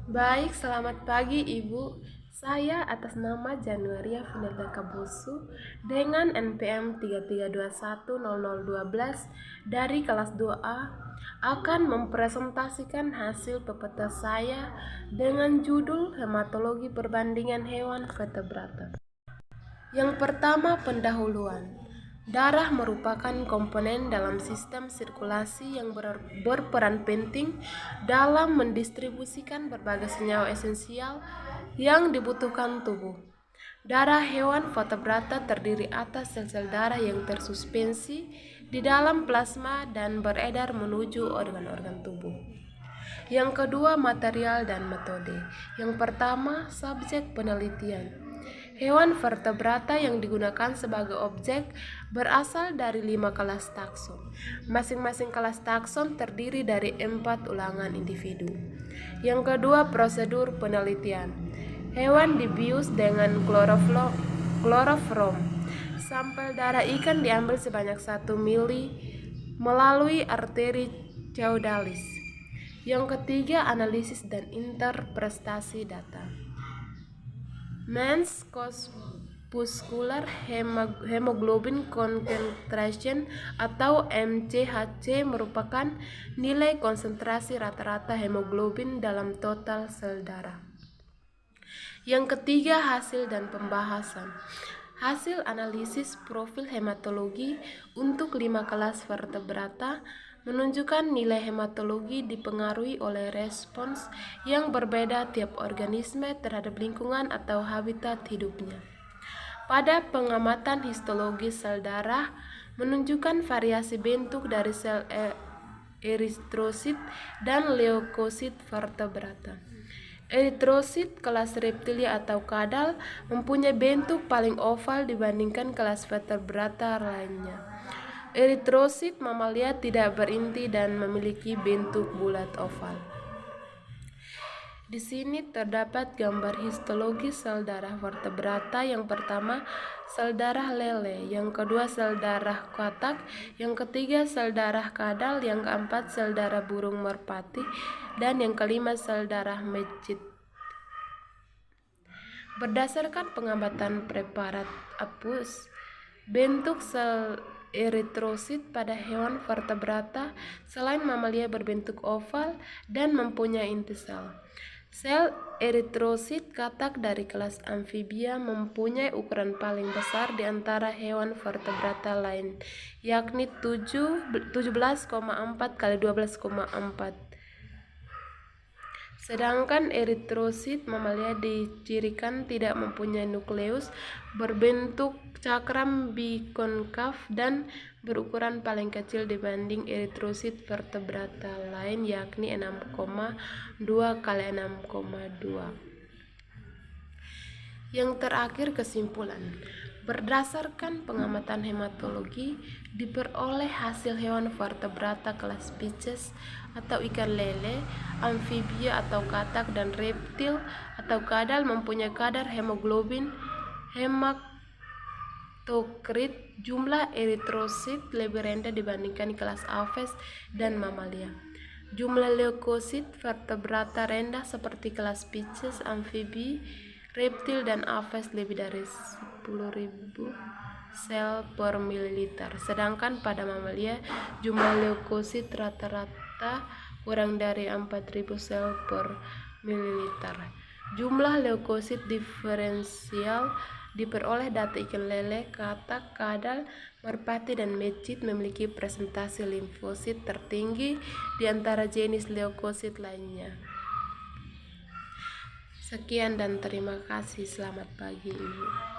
Baik, selamat pagi Ibu. Saya atas nama Januaria Vinelda Kabusu dengan NPM 33210012 dari kelas 2A akan mempresentasikan hasil PPT saya dengan judul Hematologi Perbandingan Hewan Vertebrata. Yang pertama, pendahuluan. Darah merupakan komponen dalam sistem sirkulasi yang berperan penting dalam mendistribusikan berbagai senyawa esensial yang dibutuhkan tubuh. Darah hewan vertebrata terdiri atas sel-sel darah yang tersuspensi di dalam plasma dan beredar menuju organ-organ tubuh. Yang kedua, material dan metode. Yang pertama, subjek penelitian. Hewan vertebrata yang digunakan sebagai objek berasal dari 5 kelas takson. Masing-masing kelas takson terdiri dari 4 ulangan individu. Yang kedua, prosedur penelitian. Hewan dibius dengan kloroform. Sampel darah ikan diambil sebanyak 1 mili melalui arteri caudalis. Yang ketiga, analisis dan interpretasi data. Mass corpuscular hemoglobin concentration atau MCHC merupakan nilai konsentrasi rata-rata hemoglobin dalam total sel darah. Yang ketiga, hasil dan pembahasan. Hasil analisis profil hematologi untuk 5 kelas vertebrata menunjukkan nilai hematologi dipengaruhi oleh respons yang berbeda tiap organisme terhadap lingkungan atau habitat hidupnya. Pada pengamatan histologis sel darah menunjukkan variasi bentuk dari sel eritrosit dan leukosit vertebrata. Eritrosit kelas reptilia atau kadal mempunyai bentuk paling oval dibandingkan kelas vertebrata lainnya. Eritrosit mamalia tidak berinti dan memiliki bentuk bulat oval. Di sini terdapat gambar histologis sel darah vertebrata. Yang pertama, sel darah lele, yang kedua sel darah katak, yang ketiga sel darah kadal, yang keempat sel darah burung merpati, dan yang kelima sel darah mecit. Berdasarkan pengamatan preparat Apus, bentuk sel eritrosit pada hewan vertebrata selain mamalia berbentuk oval dan mempunyai inti sel. Sel eritrosit katak dari kelas amfibia mempunyai ukuran paling besar di antara hewan vertebrata lain, yakni 17,4 x 12,4. Sedangkan eritrosit mamalia dicirikan tidak mempunyai nukleus, berbentuk cakram bikonkav dan berukuran paling kecil dibanding eritrosit vertebrata lain, yakni 6,2 x 6,2. Yang terakhir, kesimpulan. Berdasarkan pengamatan hematologi, diperoleh hasil hewan vertebrata kelas Pisces atau ikan lele, amfibia atau katak, dan reptil atau kadal mempunyai kadar hemoglobin hematokrit jumlah eritrosit lebih rendah dibandingkan kelas Aves dan mamalia. Jumlah leukosit vertebrata rendah seperti kelas Pisces, amfibi, reptil, dan Aves lebih dari 10.000 sel per mililiter. Sedangkan pada mamalia jumlah leukosit rata-rata kurang dari 4.000 sel per mililiter. Jumlah leukosit diferensial diperoleh data ikan lele, katak, kadal, merpati, dan mecit memiliki presentasi limfosit tertinggi di antara jenis leukosit lainnya. Sekian dan terima kasih. Selamat pagi, Ibu.